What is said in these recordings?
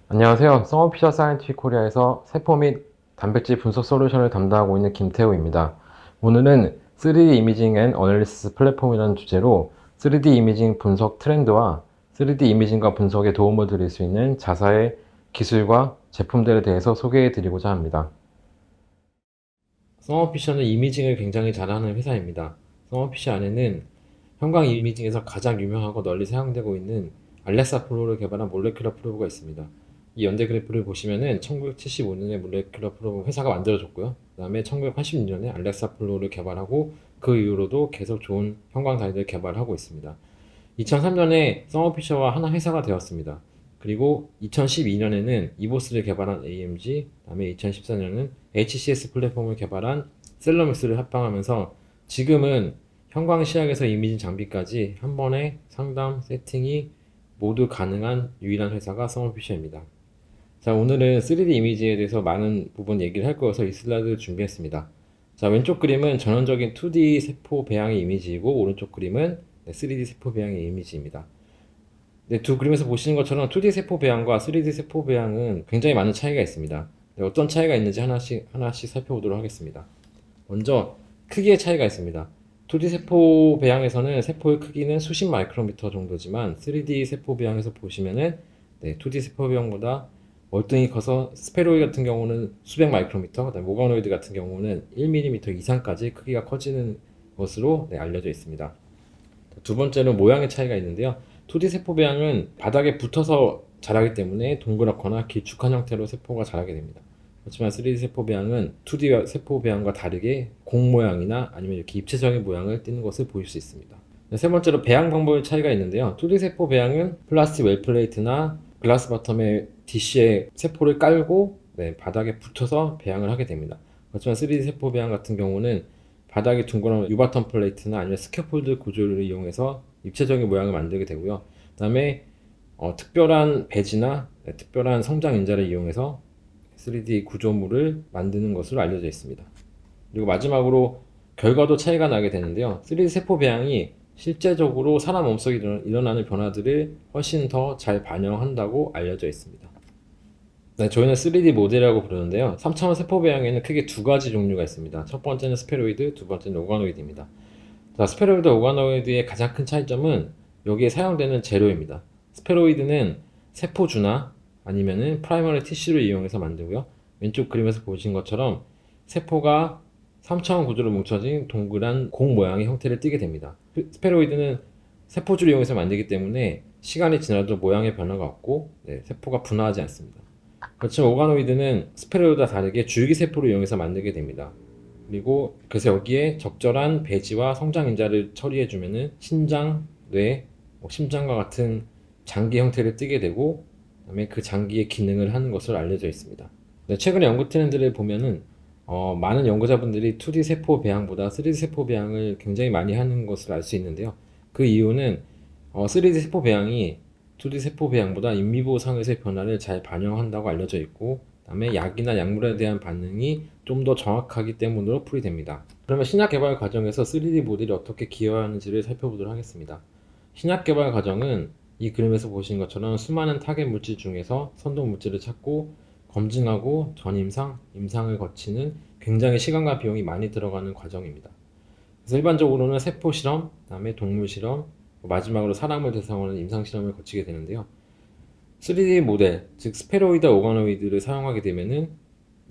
안녕하세요. 성어피셔 사이언티픽 코리아에서 세포 및 단백질 분석 솔루션을 담당하고 있는 김태우입니다. 오늘은 3D 이미징 앤 어널리시스 플랫폼이라는 주제로 3D 이미징 분석 트렌드와 3D 이미징과 분석에 도움을 드릴 수 있는 자사의 기술과 제품들에 대해서 소개해 드리고자 합니다. 성어피셔는 이미징을 굉장히 잘하는 회사입니다. 성어피셔 안에는 형광 이미징에서 가장 유명하고 널리 사용되고 있는 알렉사 플로우를 개발한 몰레큘러 프로브가 있습니다. 이 연대 그래프를 보시면은 1975년에 몰레큘러 프로브 회사가 만들어졌고요. 그 다음에 1986년에 알렉사 플로우를 개발하고 그 이후로도 계속 좋은 형광 다리를 개발하고 있습니다. 2003년에 서머피셔와 하나 회사가 되었습니다. 그리고 2012년에는 이보스를 개발한 AMG, 그다음에 2014년은 HCS 플랫폼을 개발한 셀러믹스를 합방하면서 지금은 형광 시약에서 이미진 장비까지 한 번에 상담, 세팅이 모두 가능한 유일한 회사가 서머피셔입니다. 자, 오늘은 3D 이미지에 대해서 많은 부분 얘기를 할 거여서 이 슬라이드를 준비했습니다. 자, 왼쪽 그림은 전형적인 2D 세포 배양의 이미지이고 오른쪽 그림은 3D 세포 배양의 이미지입니다. 네, 두 그림에서 보시는 것처럼 2D 세포 배양과 3D 세포 배양은 굉장히 많은 차이가 있습니다. 네, 어떤 차이가 있는지 하나씩 살펴보도록 하겠습니다. 먼저 크기의 차이가 있습니다. 2D 세포 배양에서는 세포의 크기는 수십 마이크로미터 정도지만 3D 세포 배양에서 보시면은 2D 세포 배양보다 월등히 커서 스페로이드 같은 경우는 수백 마이크로미터, 그다음에 오가노이드 같은 경우는 1mm 이상까지 크기가 커지는 것으로 알려져 있습니다. 두 번째로 모양의 차이가 있는데요. 2D 세포 배양은 바닥에 붙어서 자라기 때문에 동그랗거나 길쭉한 형태로 세포가 자라게 됩니다. 그렇지만 3D 세포 배양은 2D 세포 배양과 다르게 공 모양이나 아니면 이렇게 입체적인 모양을 띠는 것을 보일 수 있습니다. 세 번째로 배양 방법의 차이가 있는데요. 2D 세포 배양은 플라스틱 웰 플레이트나 글라스 바텀에 디시에 세포를 깔고 바닥에 붙여서 배양을 하게 됩니다. 그렇지만 3D 세포 배양 같은 경우는 바닥에 둥그런 유바텀 플레이트나 아니면 스캐폴드 구조를 이용해서 입체적인 모양을 만들게 되고요. 그 다음에 특별한 배지나 특별한 성장 인자를 이용해서 3D 구조물을 만드는 것으로 알려져 있습니다. 그리고 마지막으로 결과도 차이가 나게 되는데요. 3D 세포 배양이 실제적으로 사람 몸속에 일어나는 변화들을 훨씬 더 잘 반영한다고 알려져 있습니다. 네, 저희는 3D 모델이라고 부르는데요. 3차원 세포 배양에는 크게 두 가지 종류가 있습니다. 첫 번째는 스페로이드, 두 번째는 오가노이드입니다. 자, 스페로이드, 오가노이드의 가장 큰 차이점은 여기에 사용되는 재료입니다. 스페로이드는 세포주나 아니면은 프라이머리 티슈를 이용해서 만들고요. 왼쪽 그림에서 보신 것처럼 세포가 3차원 구조로 뭉쳐진 동그란 공 모양의 형태를 띠게 됩니다. 스페로이드는 세포주를 이용해서 만들기 때문에 시간이 지나도 모양의 변화가 없고 세포가 분화하지 않습니다. 그렇지만 오가노이드는 스페로이드와 다르게 줄기세포를 이용해서 만들게 됩니다. 그리고 그래서 여기에 적절한 배지와 성장 인자를 처리해주면은 신장, 뇌, 심장과 같은 장기 형태를 띠게 되고 그다음에 그 장기의 기능을 하는 것으로 알려져 있습니다. 최근에 연구 트렌드를 보면은 많은 연구자분들이 2D 세포 배양보다 3D 세포 배양을 굉장히 많이 하는 것을 알 수 있는데요. 그 이유는 3D 세포 배양이 2D 세포 배양보다 인비보 상에서의 변화를 잘 반영한다고 알려져 있고 그다음에 약이나 약물에 대한 반응이 좀 더 정확하기 때문으로 풀이됩니다. 그러면 신약 개발 과정에서 3D 모델이 어떻게 기여하는지를 살펴보도록 하겠습니다. 신약 개발 과정은 이 그림에서 보시는 것처럼 수많은 타겟 물질 중에서 선도 물질을 찾고 검증하고 전임상, 임상을 거치는 굉장히 시간과 비용이 많이 들어가는 과정입니다. 그래서 일반적으로는 세포 실험, 그다음에 동물 실험, 마지막으로 사람을 대상으로 하는 임상 실험을 거치게 되는데요. 3D 모델, 즉 스페로이드, 오가노이드를 사용하게 되면은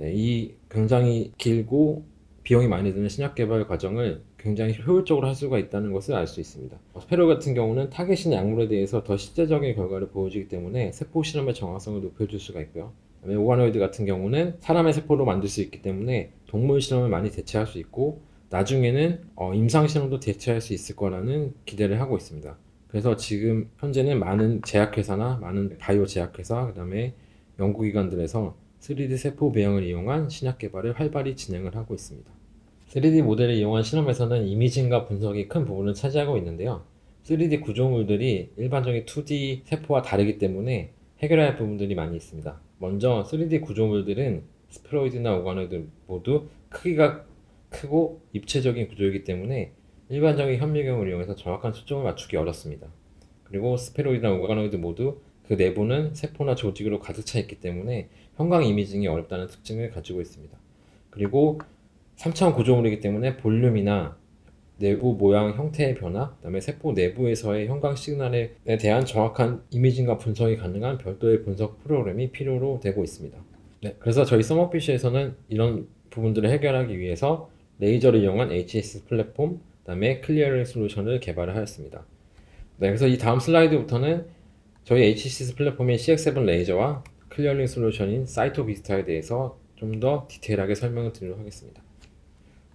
이 굉장히 길고 비용이 많이 드는 신약 개발 과정을 굉장히 효율적으로 할 수가 있다는 것을 알 수 있습니다. 스페로 같은 경우는 타겟이나 약물에 대해서 더 실제적인 결과를 보여주기 때문에 세포 실험의 정확성을 높여줄 수가 있고요. 오가노이드 같은 경우는 사람의 세포로 만들 수 있기 때문에 동물 실험을 많이 대체할 수 있고 나중에는 임상 실험도 대체할 수 있을 거라는 기대를 하고 있습니다. 그래서 지금 현재는 많은 제약회사나 많은 바이오 제약회사 그다음에 연구기관들에서 3D 세포 배양을 이용한 신약 개발을 활발히 진행을 하고 있습니다. 3D 모델을 이용한 실험에서는 이미징과 분석이 큰 부분을 차지하고 있는데요. 3D 구조물들이 일반적인 2D 세포와 다르기 때문에 해결해야 할 부분들이 많이 있습니다. 먼저 3D 구조물들은 스페로이드나 오가노이드 모두 크기가 크고 입체적인 구조이기 때문에 일반적인 현미경을 이용해서 정확한 초점을 맞추기 어렵습니다. 그리고 스페로이드나 오가노이드 모두 그 내부는 세포나 조직으로 가득 차 있기 때문에 형광 이미징이 어렵다는 특징을 가지고 있습니다. 그리고 3차원 구조물이기 때문에 볼륨이나 내부 모양 형태의 변화, 그다음에 세포 내부에서의 형광 시그널에 대한 정확한 이미징과 분석이 가능한 별도의 분석 프로그램이 필요로 되고 있습니다. 네, 그래서 저희 서머피쉬에서는 이런 부분들을 해결하기 위해서 레이저를 이용한 HSS 플랫폼, 그다음에 클리어링 솔루션을 개발을 하였습니다. 네, 그래서 이 다음 슬라이드부터는 저희 HCS 플랫폼인 CX7 레이저와 클리어링 솔루션인 사이토 비스타에 대해서 좀 더 디테일하게 설명을 드리도록 하겠습니다.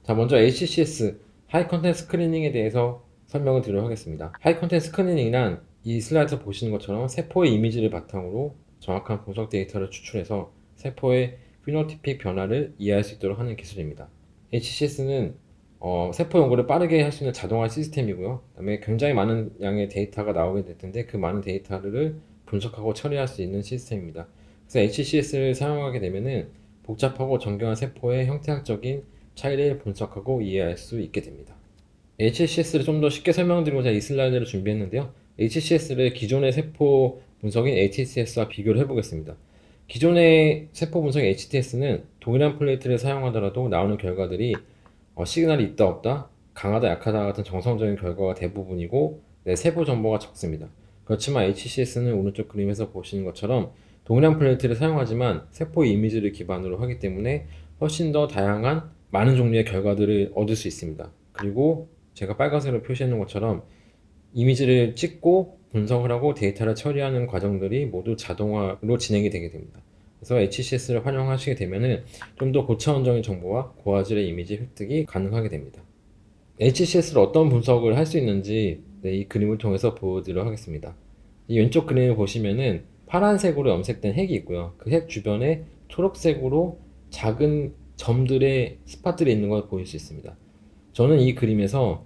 자, 먼저 HCS 하이 컨텐츠 스크리닝에 대해서 설명을 드리도록 하겠습니다. 하이 컨텐츠 스크리닝이란 이 슬라이드에서 보시는 것처럼 세포의 이미지를 바탕으로 정확한 분석 데이터를 추출해서 세포의 피노티픽 변화를 이해할 수 있도록 하는 기술입니다. HCS는 세포 연구를 빠르게 할 수 있는 자동화 시스템이고요. 그다음에 굉장히 많은 양의 데이터가 나오게 될 텐데 그 많은 데이터를 분석하고 처리할 수 있는 시스템입니다. 그래서 HCS를 사용하게 되면은 복잡하고 정교한 세포의 형태학적인 차이를 분석하고 이해할 수 있게 됩니다. HCS를 좀 더 쉽게 설명드리고자 이 슬라이드를 준비했는데요. HCS를 기존의 세포 분석인 HTS와 비교를 해보겠습니다. 기존의 세포 분석 HTS는 동일한 플레이트를 사용하더라도 나오는 결과들이 시그널이 있다 없다, 강하다 약하다 같은 정성적인 결과가 대부분이고 세부 정보가 적습니다. 그렇지만 HCS는 오른쪽 그림에서 보시는 것처럼 동일한 플레이트를 사용하지만 세포 이미지를 기반으로 하기 때문에 훨씬 더 다양한 많은 종류의 결과들을 얻을 수 있습니다. 그리고 제가 빨간색으로 표시해 놓은 것처럼 이미지를 찍고 분석을 하고 데이터를 처리하는 과정들이 모두 자동화로 진행이 되게 됩니다. 그래서 HCS를 활용하시게 되면은 좀 더 고차원적인 정보와 고화질의 이미지 획득이 가능하게 됩니다. HCS를 어떤 분석을 할 수 있는지 이 그림을 통해서 보여드리도록 하겠습니다. 이 왼쪽 그림을 보시면은 파란색으로 염색된 핵이 있고요. 그 핵 주변에 초록색으로 작은 점들의 스팟들이 있는 걸 보일 수 있습니다. 저는 이 그림에서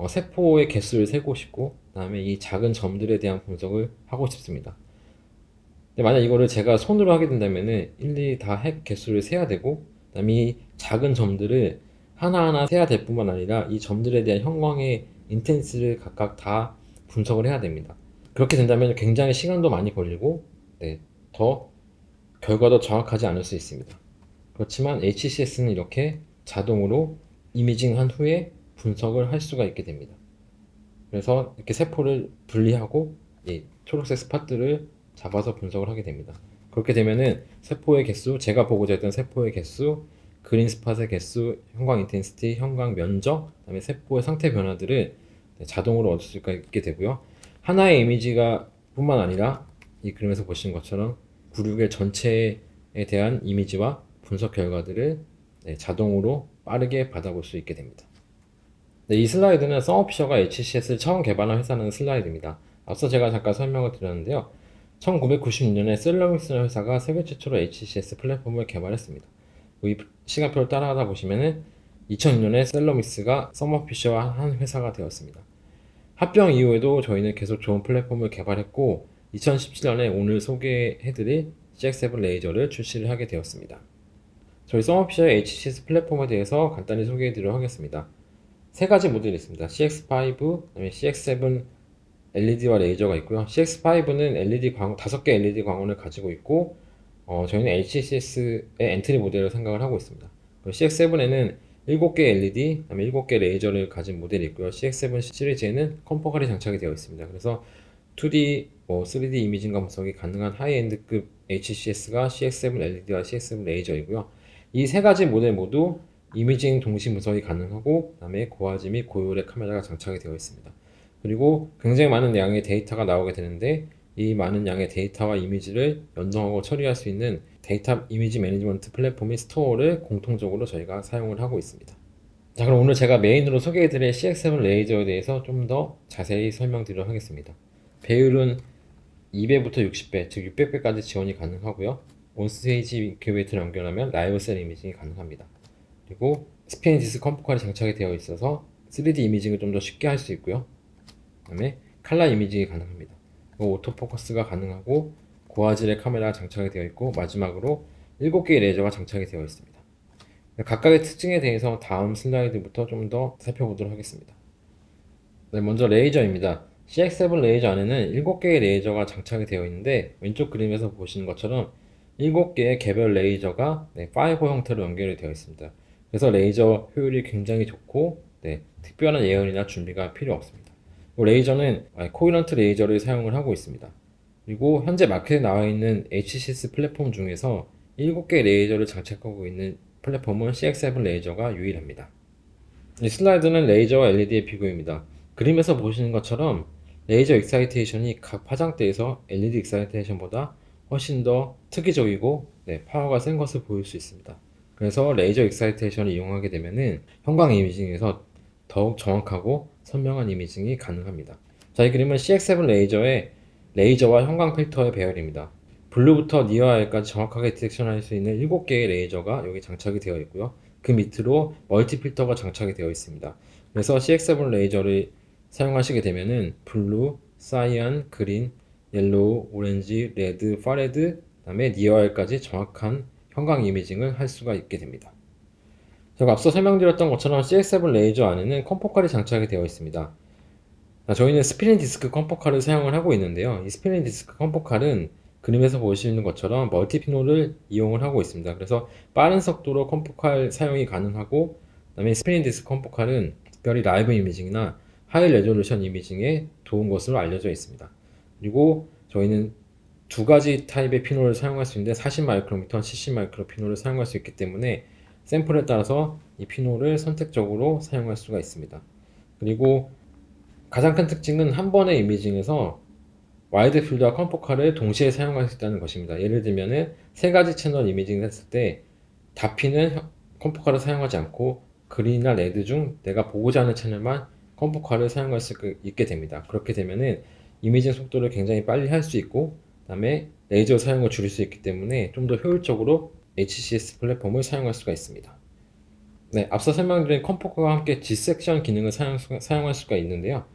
세포의 개수를 세고 싶고, 그 다음에 이 작은 점들에 대한 분석을 하고 싶습니다. 근데 만약 이거를 제가 손으로 하게 된다면은 일일이 다 핵 개수를 세야 되고, 그 다음에 이 작은 점들을 하나하나 세야 될 뿐만 아니라 이 점들에 대한 형광의 인텐스를 각각 다 분석을 해야 됩니다. 그렇게 된다면 굉장히 시간도 많이 걸리고, 더 결과도 정확하지 않을 수 있습니다. 그렇지만 HCS는 이렇게 자동으로 이미징한 후에 분석을 할 수가 있게 됩니다. 그래서 이렇게 세포를 분리하고 이 초록색 스팟들을 잡아서 분석을 하게 됩니다. 그렇게 되면은 세포의 개수, 제가 보고자 했던 세포의 개수, 그린 스팟의 개수, 형광 인텐시티, 형광 면적, 그다음에 세포의 상태 변화들을 자동으로 얻을 수가 있게 되고요. 하나의 이미지가 뿐만 아니라 이 그림에서 보시는 것처럼 구류계 전체에 대한 이미지와 분석 결과들을 자동으로 빠르게 받아볼 수 있게 됩니다. 이 슬라이드는 서머피셔가 HCS를 처음 개발한 회사는 슬라이드입니다. 앞서 제가 잠깐 설명을 드렸는데요. 1996년에 셀러믹스라는 회사가 세계 최초로 HCS 플랫폼을 개발했습니다. 이 시간표를 따라가다 보시면은 2006년에 셀러믹스가 서머피셔와 한 회사가 되었습니다. 합병 이후에도 저희는 계속 좋은 플랫폼을 개발했고 2017년에 오늘 소개해드릴 CX7 레이저를 출시를 하게 되었습니다. 저희 서머피셔의 HCS 플랫폼에 대해서 간단히 소개해드리도록 하겠습니다. 세 가지 모델이 있습니다. CX5, 그다음에 CX7 LED와 레이저가 있고요. CX5는 LED 광 5개 LED 광원을 가지고 있고 저희는 HCS의 엔트리 모델을 생각을 하고 있습니다. CX7에는 7개 LED, 그다음에 7개 레이저를 가진 모델이 있고요. CX7 시리즈에는 컴포갈이 장착이 되어 있습니다. 그래서 2D, 3D 이미징 감성이 가능한 하이엔드급 HCS가 CX7 LED와 CX7 레이저이고요. 이 세 가지 모델 모두 이미징 동시 분석이 가능하고 그다음에 고화질 및 고효율의 카메라가 장착이 되어 있습니다. 그리고 굉장히 많은 양의 데이터가 나오게 되는데 이 많은 양의 데이터와 이미지를 연동하고 처리할 수 있는 데이터 이미지 매니지먼트 플랫폼인 스토어를 공통적으로 저희가 사용을 하고 있습니다. 자, 그럼 오늘 제가 메인으로 소개해드릴 CX7 레이저에 대해서 좀 더 자세히 설명드리도록 하겠습니다. 배율은 2배부터 60배, 즉 600배까지 지원이 가능하고요. 온스테이지 인큐베이터를 연결하면 라이브 셀 이미징이 가능합니다. 그리고 스피닝 디스크 컴포칼이 장착이 되어 있어서 3D 이미징을 좀 더 쉽게 할 수 있고요. 그 다음에 칼라 이미징이 가능합니다. 오토포커스가 가능하고 고화질의 카메라가 장착이 되어 있고 마지막으로 7개의 레이저가 장착이 되어 있습니다. 각각의 특징에 대해서 다음 슬라이드부터 좀 더 살펴보도록 하겠습니다. 먼저 레이저입니다. CX7 레이저 안에는 7개의 레이저가 장착이 되어 있는데 왼쪽 그림에서 보시는 것처럼 7개의 개별 레이저가 파이버 형태로 연결이 되어 있습니다. 그래서 레이저 효율이 굉장히 좋고 특별한 예열이나 준비가 필요 없습니다. 이 레이저는 코일런트 레이저를 사용을 하고 있습니다. 그리고 현재 마켓에 나와 있는 HCS 플랫폼 중에서 7개의 레이저를 장착하고 있는 플랫폼은 CX7 레이저가 유일합니다. 이 슬라이드는 레이저와 LED의 비교입니다. 그림에서 보시는 것처럼 레이저 익사이테이션이 각 화장대에서 LED 익사이테이션보다 훨씬 더 특이적이고 파워가 센 것을 보일 수 있습니다. 그래서 레이저 익사이테이션을 이용하게 되면은 형광 이미징에서 더욱 정확하고 선명한 이미징이 가능합니다. 자, 이 그림은 CX7 레이저의 레이저와 형광 필터의 배열입니다. 블루부터 니어아이까지 정확하게 디텍션할 수 있는 7개의 레이저가 여기 장착이 되어 있고요. 그 밑으로 멀티 필터가 장착이 되어 있습니다. 그래서 CX7 레이저를 사용하시게 되면은 블루, 사이언, 그린, 옐로우, 오렌지, 레드, 파레드, 그다음에 니어알까지 정확한 형광 이미징을 할 수가 있게 됩니다. 제가 앞서 설명드렸던 것처럼 CX7 레이저 안에는 컴포칼이 장착이 되어 있습니다. 저희는 스피닝 디스크 컴포칼을 사용을 하고 있는데요. 이 스피닝 디스크 컴포칼은 그림에서 보시는 것처럼 멀티피놀을 이용을 하고 있습니다. 그래서 빠른 속도로 컴포칼 사용이 가능하고, 그다음에 스피닝 디스크 컴포칼은 특별히 라이브 이미징이나 하이 레졸루션 이미징에 좋은 것으로 알려져 있습니다. 그리고 저희는 두 가지 타입의 피놀을 사용할 수 있는데 40 마이크로미터, 70 마이크로 피놀을 사용할 수 있기 때문에 샘플에 따라서 이 피놀을 선택적으로 사용할 수가 있습니다. 그리고 가장 큰 특징은 한 번의 이미징에서 와이드 필드와 컴포칼을 동시에 사용할 수 있다는 것입니다. 예를 들면은 세 가지 채널 이미징을 했을 때 다피는 컴포칼을 사용하지 않고 그린이나 레드 중 내가 보고자 하는 채널만 컴포칼을 사용할 수 있게 됩니다. 그렇게 되면은 이미징 속도를 굉장히 빨리 할 수 있고, 그다음에 레이저 사용을 줄일 수 있기 때문에 좀 더 효율적으로 HCS 플랫폼을 사용할 수가 있습니다. 앞서 설명드린 컴포칼과 함께 G섹션 기능을 사용할 수가 있는데요.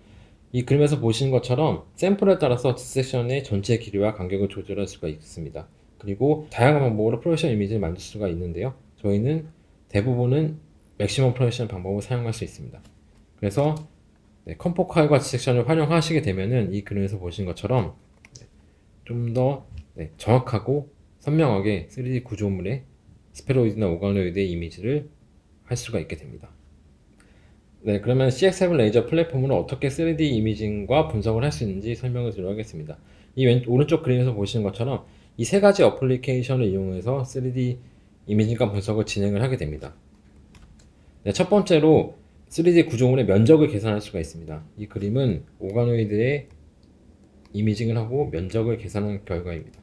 이 그림에서 보시는 것처럼 샘플에 따라서 G섹션의 전체 길이와 간격을 조절할 수가 있습니다. 그리고 다양한 방법으로 프로젝션 이미지를 만들 수가 있는데요. 저희는 대부분은 맥시멈 프로젝션 방법을 사용할 수 있습니다. 그래서 컴포칼과 G섹션을 활용하시게 되면은 이 그림에서 보시는 것처럼 좀 더 정확하고 선명하게 3D 구조물의 스페로이드나 오가노이드의 이미지를 할 수가 있게 됩니다. 그러면 CX7 레이저 플랫폼으로 어떻게 3D 이미징과 분석을 할 수 있는지 설명을 드리겠습니다. 이 오른쪽 그림에서 보시는 것처럼 이 세 가지 어플리케이션을 이용해서 3D 이미징과 분석을 진행을 하게 됩니다. 첫 번째로 3D 구조물의 면적을 계산할 수가 있습니다. 이 그림은 오가노이드의 이미징을 하고 면적을 계산한 결과입니다.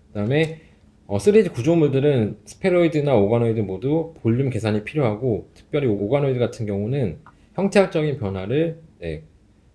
그 다음에 3D 구조물들은 스페로이드나 오가노이드 모두 볼륨 계산이 필요하고, 특별히 오가노이드 같은 경우는 형태학적인 변화를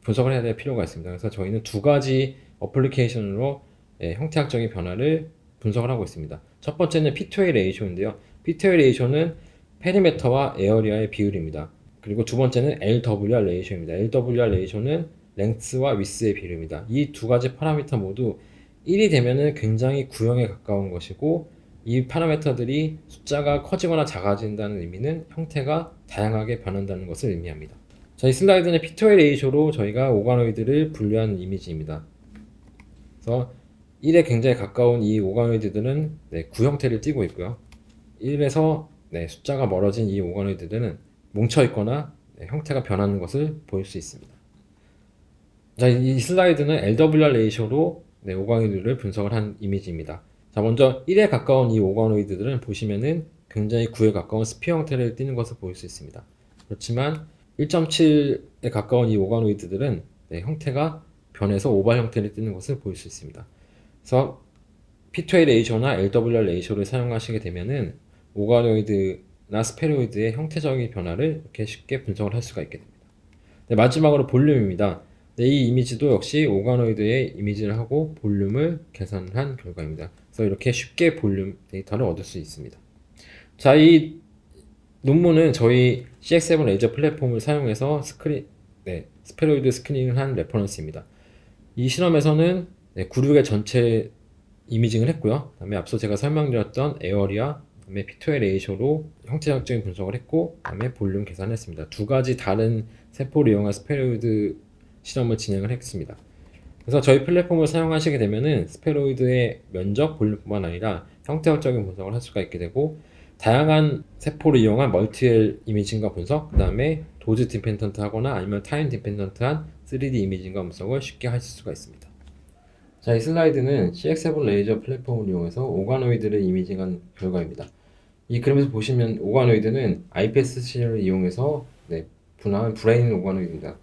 분석을 해야 될 필요가 있습니다. 그래서 저희는 두 가지 어플리케이션으로 형태학적인 변화를 분석을 하고 있습니다. 첫 번째는 P2A 레이쇼인데요. P2A 레이쇼는 페리메터와 에어리아의 비율입니다. 그리고 두 번째는 LWR 레이쇼입니다. LWR 레이쇼는 랭스와 위스의 비율입니다. 이 두 가지 파라미터 모두 1이 되면은 굉장히 구형에 가까운 것이고, 이 파라미터들이 숫자가 커지거나 작아진다는 의미는 형태가 다양하게 변한다는 것을 의미합니다. 자, 이 슬라이드는 P2A 레이쇼로 저희가 오가노이드를 분류한 이미지입니다. 그래서 1에 굉장히 가까운 이 오가노이드들은 구형태를 띠고 있고요. 1에서 숫자가 멀어진 이 오가노이드들은 뭉쳐있거나 형태가 변하는 것을 보일 수 있습니다. 자, 이 슬라이드는 LWR 레이쇼로 오가노이드를 분석을 한 이미지입니다. 자, 먼저 1에 가까운 이 오가노이드들은 보시면은 굉장히 9에 가까운 스피어 형태를 띠는 것을 보일 수 있습니다. 그렇지만 1.7에 가까운 이 오가노이드들은 형태가 변해서 오발 형태를 띠는 것을 보일 수 있습니다. 그래서 P2A 레이쇼나 LWR 레이쇼를 사용하시게 되면은 오가노이드나 스페로이드의 형태적인 변화를 이렇게 쉽게 분석을 할 수가 있게 됩니다. 마지막으로 볼륨입니다. 이 이미지도 역시 오가노이드의 이미지를 하고 볼륨을 계산한 결과입니다. 그래서 이렇게 쉽게 볼륨 데이터를 얻을 수 있습니다. 자, 이 논문은 저희 CX7 레이저 플랫폼을 사용해서 스페로이드 스크린을 한 레퍼런스입니다. 이 실험에서는 96의 전체 이미징을 했고요. 그다음에 앞서 제가 설명드렸던 에어리아, 그다음에 P2A 레이쇼로 형태학적인 분석을 했고, 그다음에 볼륨 계산했습니다. 두 가지 다른 세포를 이용한 스페로이드 실험을 진행을 했습니다. 그래서 저희 플랫폼을 사용하시게 되면은 스페로이드의 면적, 볼륨뿐만 아니라 형태학적인 분석을 할 수가 있게 되고, 다양한 세포를 이용한 멀티엘 이미징과 분석, 그 다음에 도즈 디펜던트 하거나 아니면 타임 디펜던트한 3D 이미징과 분석을 쉽게 하실 수가 있습니다. 자, 이 슬라이드는 CX7 레이저 플랫폼을 이용해서 오가노이드를 이미징한 결과입니다. 이 그림에서 보시면 오가노이드는 iPSC를 이용해서 분화한 브레인 오가노이드입니다.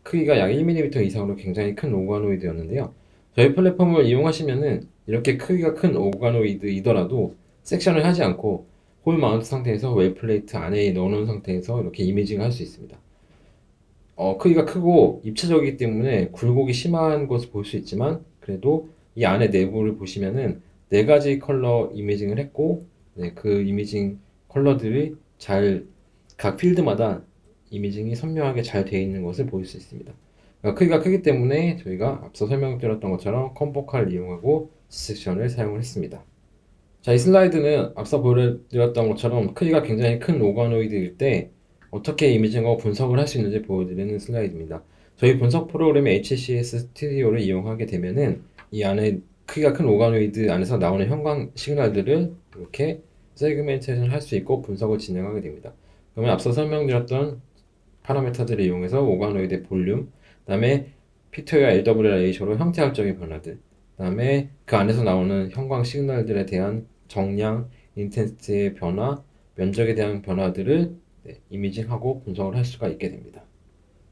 크기가 약 1mm 이상으로 굉장히 큰 오가노이드였는데요. 저희 플랫폼을 이용하시면은 이렇게 크기가 큰 오가노이드이더라도 섹션을 하지 않고 홀 마운트 상태에서 웰플레이트 안에 넣어놓은 상태에서 이렇게 이미징을 할 수 있습니다. 크기가 크고 입체적이기 때문에 굴곡이 심한 것을 볼 수 있지만, 그래도 이 안에 내부를 보시면은 네 가지 컬러 이미징을 했고, 그 이미징 컬러들이 각 필드마다 이미징이 선명하게 잘 되어 있는 것을 볼 수 있습니다. 그러니까 크기가 크기 때문에 저희가 앞서 설명드렸던 것처럼 컴포카를 이용하고 섹션을 사용을 했습니다. 자, 이 슬라이드는 앞서 보여드렸던 것처럼 크기가 굉장히 큰 오가노이드일 때 어떻게 이미징하고 분석을 할 수 있는지 보여드리는 슬라이드입니다. 저희 분석 프로그램 HCS 스튜디오를 이용하게 되면은 이 안에 크기가 큰 오가노이드 안에서 나오는 형광 시그널들을 이렇게 세그멘테이션을 할 수 있고 분석을 진행하게 됩니다. 그러면 앞서 설명드렸던 파라미터들을 이용해서 오가노이드의 볼륨, 그 다음에 피터와 LWR 레이쇼로 형태학적인 변화들, 그 다음에 그 안에서 나오는 형광 시그널들에 대한 정량, 인텐시티의 변화, 면적에 대한 변화들을 이미징하고 분석을 할 수가 있게 됩니다.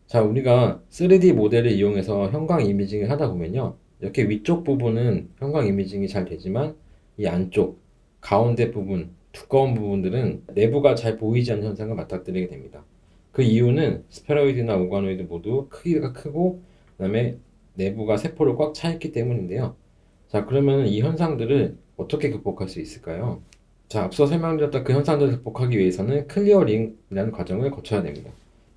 자, 우리가 3D 모델을 이용해서 형광 이미징을 하다 보면요, 이렇게 위쪽 부분은 형광 이미징이 잘 되지만 이 안쪽, 가운데 부분, 두꺼운 부분들은 내부가 잘 보이지 않는 현상을 맞닥뜨리게 됩니다. 그 이유는 스페로이드나 오가노이드 모두 크기가 크고 그 다음에 내부가 세포로 꽉 차 있기 때문인데요. 자, 그러면 이 현상들을 어떻게 극복할 수 있을까요? 자, 앞서 설명드렸던 그 현상들을 극복하기 위해서는 클리어링이라는 과정을 거쳐야 됩니다.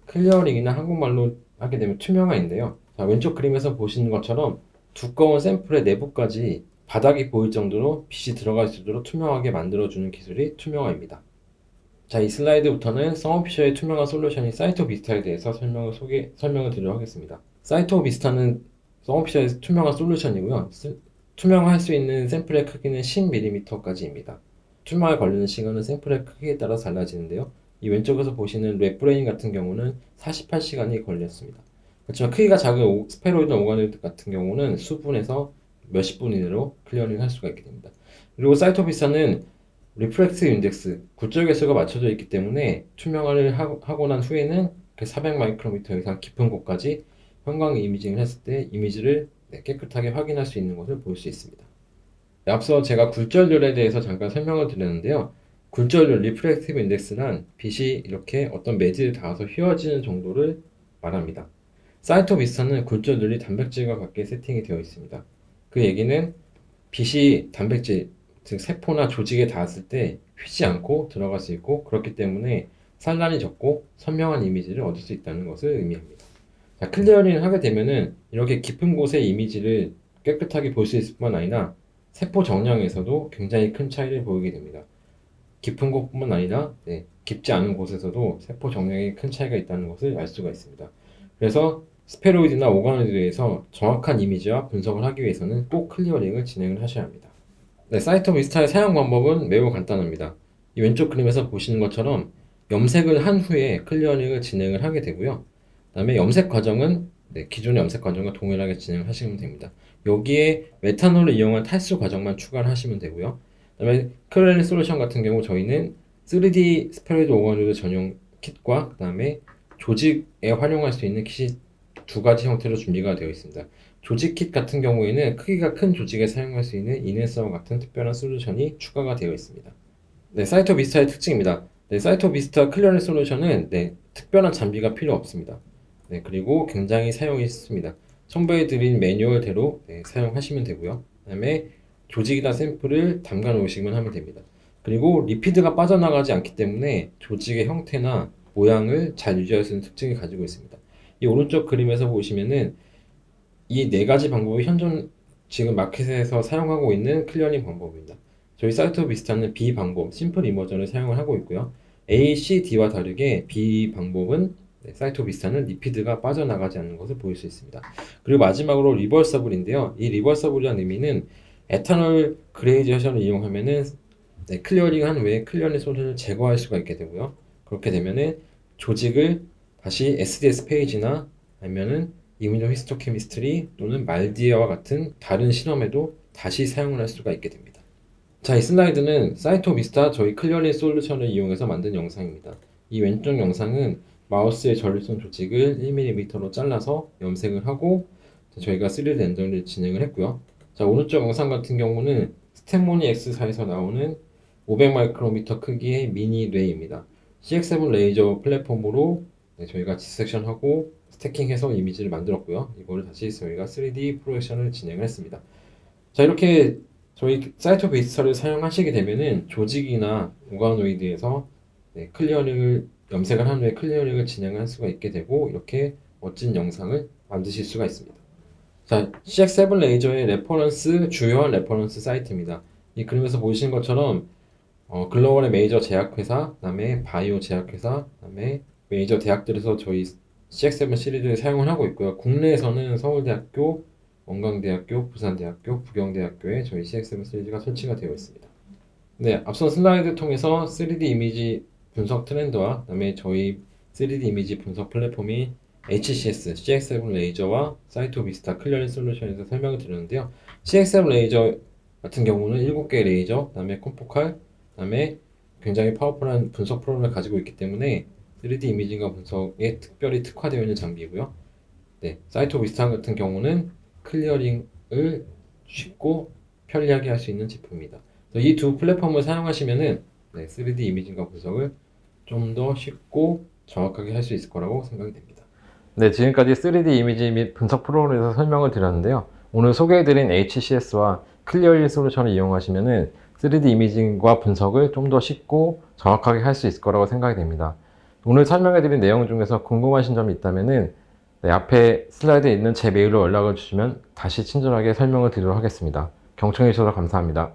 클리어링이나 한국말로 하게 되면 투명화인데요. 자, 왼쪽 그림에서 보시는 것처럼 두꺼운 샘플의 내부까지 바닥이 보일 정도로 빛이 들어갈 수 있도록 투명하게 만들어주는 기술이 투명화입니다. 자, 이 슬라이드부터는 서머피셔의 투명화 솔루션인 사이토비스타에 대해서 설명을 드리도록 하겠습니다. 사이토비스타는 서머피셔의 투명화 솔루션이고요. 투명화할 수 있는 샘플의 크기는 10mm까지입니다. 투명화에 걸리는 시간은 샘플의 크기에 따라 달라지는데요. 이 왼쪽에서 보시는 랩브레인 같은 경우는 48시간이 걸렸습니다. 그렇지만 크기가 작은 스페로이드 오가노이드 같은 경우는 수분에서 몇십 분 이내로 클리어링 할 수가 있게 됩니다. 그리고 사이토비스타는 리프렉티브 인덱스, 굴절 개수가 맞춰져 있기 때문에 투명화를 하고 난 후에는 400 마이크로미터 이상 깊은 곳까지 형광 이미징을 했을 때 이미지를 깨끗하게 확인할 수 있는 것을 볼 수 있습니다. 앞서 제가 굴절률에 대해서 잠깐 설명을 드렸는데요. 굴절률, 리프렉티브 인덱스란 빛이 이렇게 어떤 매질에 닿아서 휘어지는 정도를 말합니다. 사이토비스타는 굴절률이 단백질과 같게 세팅이 되어 있습니다. 그 얘기는 빛이 단백질, 즉 세포나 조직에 닿았을 때 휘지 않고 들어갈 수 있고, 그렇기 때문에 산란이 적고 선명한 이미지를 얻을 수 있다는 것을 의미합니다. 자, 클리어링을 하게 되면은 이렇게 깊은 곳의 이미지를 깨끗하게 볼 수 있을 뿐만 아니라 세포 정량에서도 굉장히 큰 차이를 보이게 됩니다. 깊은 곳뿐만 아니라 깊지 않은 곳에서도 세포 정량에 큰 차이가 있다는 것을 알 수가 있습니다. 그래서 스페로이드나 오가노이드에서 정확한 이미지와 분석을 하기 위해서는 꼭 클리어링을 진행을 하셔야 합니다. 사이토비스타의 사용 방법은 매우 간단합니다. 이 왼쪽 그림에서 보시는 것처럼 염색을 한 후에 클리어링을 진행을 하게 되고요. 그 다음에 염색 과정은 기존의 염색 과정과 동일하게 진행하시면 됩니다. 여기에 메탄올을 이용한 탈수 과정만 추가를 하시면 되고요. 그 다음에 클리어링 솔루션 같은 경우 저희는 3D 스페로이드 오가노이드 전용 킷과 그 다음에 조직에 활용할 수 있는 킷이 두 가지 형태로 준비가 되어 있습니다. 조직 킷 같은 경우에는 크기가 큰 조직에 사용할 수 있는 이네서와 같은 특별한 솔루션이 추가가 되어 있습니다. 사이토비스타의 특징입니다. 사이토비스타 클리어링 솔루션은 특별한 장비가 필요 없습니다. 그리고 굉장히 사용이 쉽습니다. 첨부해 드린 매뉴얼대로 사용하시면 되고요. 그 다음에 조직이나 샘플을 담가 놓으시면 하면 됩니다. 그리고 리피드가 빠져나가지 않기 때문에 조직의 형태나 모양을 잘 유지할 수 있는 특징을 가지고 있습니다. 이 오른쪽 그림에서 보시면은 이 네 가지 방법이 현존 지금 마켓에서 사용하고 있는 클리어링 방법입니다. 저희 사이토비스타는 B 방법, 심플 이머전을 사용을 하고 있고요. A, C, D와 다르게 B 방법은 사이토 비스타는 리피드가 빠져나가지 않는 것을 보일 수 있습니다. 그리고 마지막으로 리버서블인데요. 이 리버서블이라는 의미는 에탄올 그레이제이션을 이용하면은 클리어링한 후에 클리어링 솔루션을 제거할 수가 있게 되고요. 그렇게 되면은 조직을 다시 SDS 페이지나 아니면은 이뮤노히스토케미스트리 또는 말디아와 같은 다른 실험에도 다시 사용을 할 수가 있게 됩니다. 자, 이 슬라이드는 사이토비스타 저희 클리어링 솔루션을 이용해서 만든 영상입니다. 이 왼쪽 영상은 마우스의 전립선 조직을 1mm로 잘라서 염색을 하고 저희가 3D 렌더링을 진행을 했고요. 자, 오른쪽 영상 같은 경우는 스탠모니 X사에서 나오는 500 마이크로미터 크기의 미니 뇌입니다. CX7 레이저 플랫폼으로 저희가 디섹션하고 스태킹해서 이미지를 만들었고요. 이거를 다시 저희가 3D 프로젝션을 진행을 했습니다. 자, 이렇게 저희 사이토 베이스를 사용하시게 되면은 조직이나 오가노이드에서 클리어링을 염색을 한 후에 클리어링을 진행할 수가 있게 되고 이렇게 멋진 영상을 만드실 수가 있습니다. 자, CX7 레이저의 레퍼런스 주요한 레퍼런스 사이트입니다. 이 그림에서 보시는 것처럼 글로벌의 메이저 제약회사, 그다음에 바이오 제약회사, 그다음에 메이저 대학들에서 저희 CX7 시리즈를 사용을 하고 있고요. 국내에서는 서울대학교, 원광대학교, 부산대학교, 부경대학교에 저희 CX7 시리즈가 설치가 되어 있습니다. 네, 앞선 슬라이드 통해서 3D 이미지 분석 트렌드와 그다음에 저희 3D 이미지 분석 플랫폼인 HCS, CX7 레이저와 사이토 비스타 클리어링 솔루션에서 설명을 드렸는데요. CX7 레이저 같은 경우는 7개의 레이저, 그다음에 콤포칼, 그다음에 굉장히 파워풀한 분석 프로그램을 가지고 있기 때문에 3D 이미징과 분석에 특별히 특화되어 있는 장비이고요. 네, 사이토 비스타 같은 경우는 클리어링을 쉽고 편리하게 할 수 있는 제품입니다. 이 두 플랫폼을 사용하시면은 3D 이미징과 분석을 좀 더 쉽고 정확하게 할 수 있을 거라고 생각이 됩니다. 네, 지금까지 3D 이미지 및 분석 프로그램에서 설명을 드렸는데요. 오늘 소개해드린 HCS와 클리어링 솔루션을 이용하시면은 3D 이미징과 분석을 좀 더 쉽고 정확하게 할 수 있을 거라고 생각이 됩니다. 오늘 설명해드린 내용 중에서 궁금하신 점이 있다면은 앞에 슬라이드에 있는 제 메일로 연락을 주시면 다시 친절하게 설명을 드리도록 하겠습니다. 경청해 주셔서 감사합니다.